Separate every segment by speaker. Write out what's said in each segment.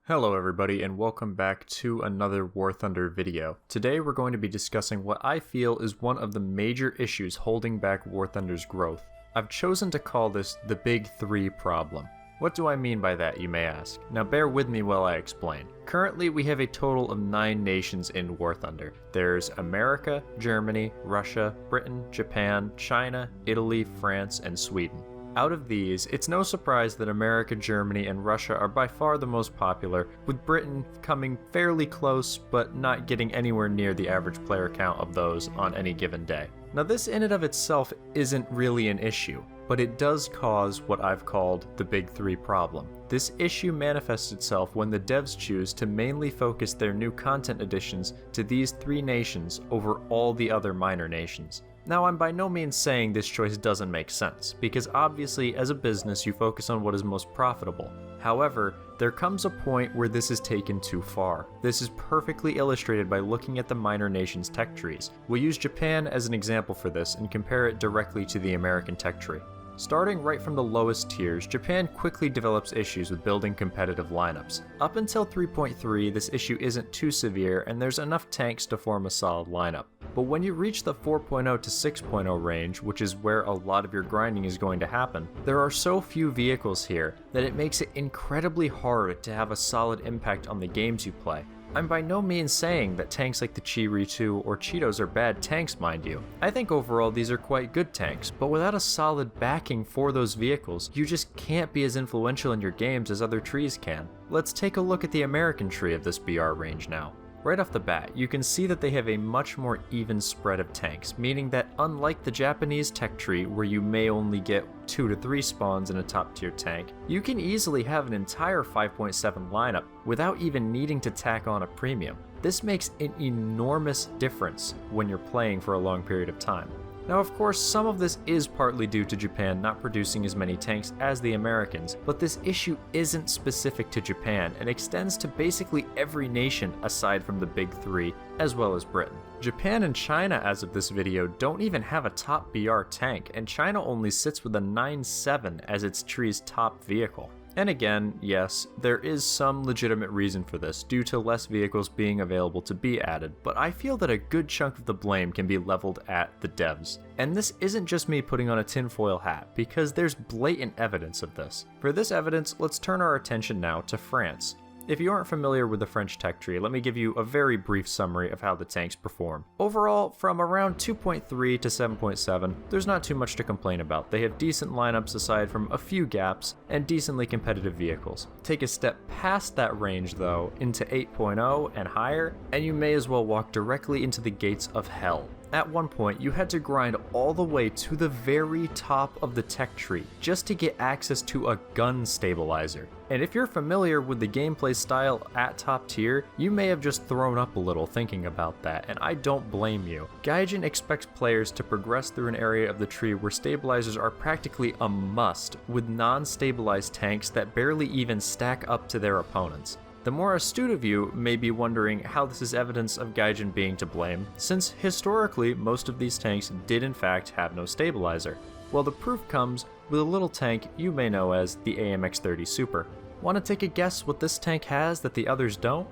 Speaker 1: Hello everybody and welcome back to another War Thunder video. Today we're going to be discussing what I feel is one of the major issues holding back War Thunder's growth. I've chosen to call this the Big Three problem. What do I mean by that, you may ask? Now bear with me while I explain. Currently we have a total of 9 nations in War Thunder. There's America, Germany, Russia, Britain, Japan, China, Italy, France, and Sweden. Out of these, it's no surprise that America, Germany, and Russia are by far the most popular, with Britain coming fairly close but not getting anywhere near the average player count of those on any given day. Now this in and of itself isn't really an issue, but it does cause what I've called the Big Three problem. This issue manifests itself when the devs choose to mainly focus their new content additions to these 3 nations over all the other minor nations. Now, I'm by no means saying this choice doesn't make sense, because obviously as a business you focus on what is most profitable. However, there comes a point where this is taken too far. This is perfectly illustrated by looking at the minor nations' tech trees. We'll use Japan as an example for this and compare it directly to the American tech tree. Starting right from the lowest tiers, Japan quickly develops issues with building competitive lineups. Up until 3.3, this issue isn't too severe and there's enough tanks to form a solid lineup. But when you reach the 4.0 to 6.0 range, which is where a lot of your grinding is going to happen, there are so few vehicles here that it makes it incredibly hard to have a solid impact on the games you play. I'm by no means saying that tanks like the Chi-Ri 2 or Cheetos are bad tanks, mind you. I think overall these are quite good tanks, but without a solid backing for those vehicles, you just can't be as influential in your games as other trees can. Let's take a look at the American tree of this BR range now. Right off the bat, you can see that they have a much more even spread of tanks, meaning that unlike the Japanese tech tree where you may only get 2 to 3 spawns in a top tier tank, you can easily have an entire 5.7 lineup without even needing to tack on a premium. This makes an enormous difference when you're playing for a long period of time. Now of course some of this is partly due to Japan not producing as many tanks as the Americans, but this issue isn't specific to Japan and extends to basically every nation aside from the Big Three, as well as Britain. Japan and China as of this video don't even have a top BR tank, and China only sits with a 9.7 as its tree's top vehicle. And again, yes, there is some legitimate reason for this, due to less vehicles being available to be added, but I feel that a good chunk of the blame can be leveled at the devs. And this isn't just me putting on a tinfoil hat, because there's blatant evidence of this. For this evidence, let's turn our attention now to France. If you aren't familiar with the French tech tree, let me give you a very brief summary of how the tanks perform. Overall, from around 2.3 to 7.7, there's not too much to complain about. They have decent lineups aside from a few gaps, and decently competitive vehicles. Take a step past that range though, into 8.0 and higher, and you may as well walk directly into the gates of hell. At one point, you had to grind all the way to the very top of the tech tree just to get access to a gun stabilizer. And if you're familiar with the gameplay style at top tier, you may have just thrown up a little thinking about that, and I don't blame you. Gaijin expects players to progress through an area of the tree where stabilizers are practically a must, with non-stabilized tanks that barely even stack up to their opponents. The more astute of you may be wondering how this is evidence of Gaijin being to blame, since historically most of these tanks did in fact have no stabilizer. Well, the proof comes with a little tank you may know as the AMX-30 Super. Want to take a guess what this tank has that the others don't?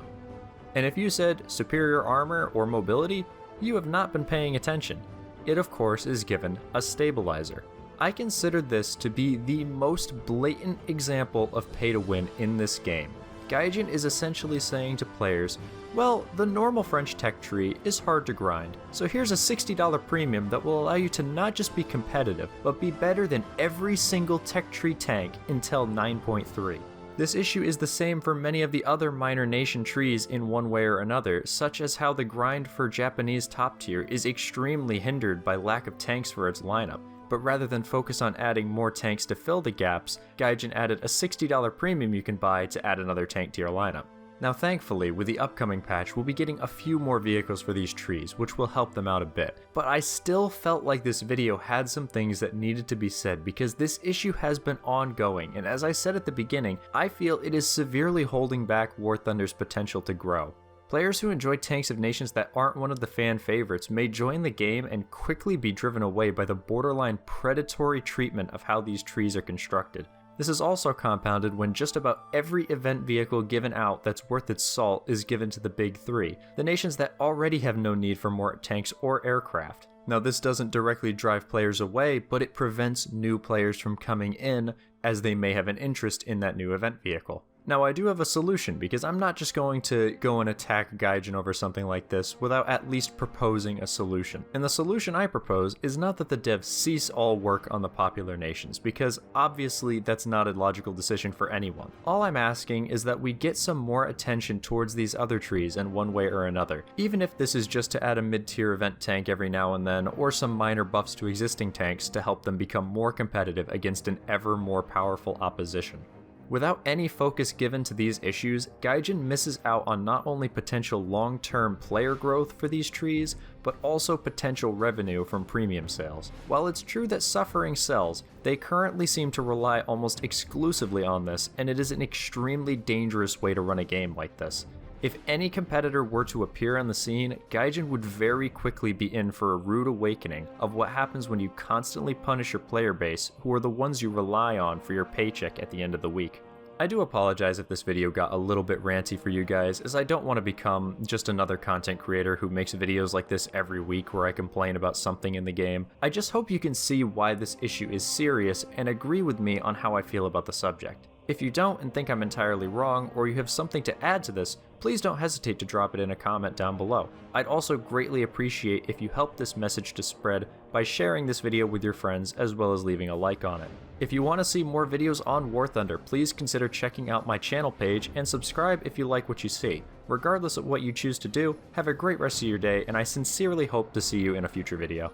Speaker 1: And if you said superior armor or mobility, you have not been paying attention. It of course is given a stabilizer. I consider this to be the most blatant example of pay to win in this game. Gaijin is essentially saying to players, well, the normal French tech tree is hard to grind, so here's a $60 premium that will allow you to not just be competitive, but be better than every single tech tree tank until 9.3. This issue is the same for many of the other minor nation trees in one way or another, such as how the grind for Japanese top tier is extremely hindered by lack of tanks for its lineup. But rather than focus on adding more tanks to fill the gaps, Gaijin added a $60 premium you can buy to add another tank to your lineup. Now thankfully, with the upcoming patch, we'll be getting a few more vehicles for these trees, which will help them out a bit. But I still felt like this video had some things that needed to be said because this issue has been ongoing, and as I said at the beginning, I feel it is severely holding back War Thunder's potential to grow. Players who enjoy tanks of nations that aren't one of the fan favorites may join the game and quickly be driven away by the borderline predatory treatment of how these trees are constructed. This is also compounded when just about every event vehicle given out that's worth its salt is given to the big three, the nations that already have no need for more tanks or aircraft. Now this doesn't directly drive players away, but it prevents new players from coming in, as they may have an interest in that new event vehicle. Now I do have a solution, because I'm not just going to go and attack Gaijin over something like this without at least proposing a solution. And the solution I propose is not that the devs cease all work on the popular nations, because obviously that's not a logical decision for anyone. All I'm asking is that we get some more attention towards these other trees in one way or another, even if this is just to add a mid-tier event tank every now and then, or some minor buffs to existing tanks to help them become more competitive against an ever more powerful opposition. Without any focus given to these issues, Gaijin misses out on not only potential long-term player growth for these trees, but also potential revenue from premium sales. While it's true that suffering sells, they currently seem to rely almost exclusively on this, and it is an extremely dangerous way to run a game like this. If any competitor were to appear on the scene, Gaijin would very quickly be in for a rude awakening of what happens when you constantly punish your player base, who are the ones you rely on for your paycheck at the end of the week. I do apologize if this video got a little bit ranty for you guys, as I don't want to become just another content creator who makes videos like this every week where I complain about something in the game. I just hope you can see why this issue is serious and agree with me on how I feel about the subject. If you don't and think I'm entirely wrong, or you have something to add to this, please don't hesitate to drop it in a comment down below. I'd also greatly appreciate if you help this message to spread by sharing this video with your friends, as well as leaving a like on it. If you want to see more videos on War Thunder, please consider checking out my channel page and subscribe if you like what you see. Regardless of what you choose to do, have a great rest of your day, and I sincerely hope to see you in a future video.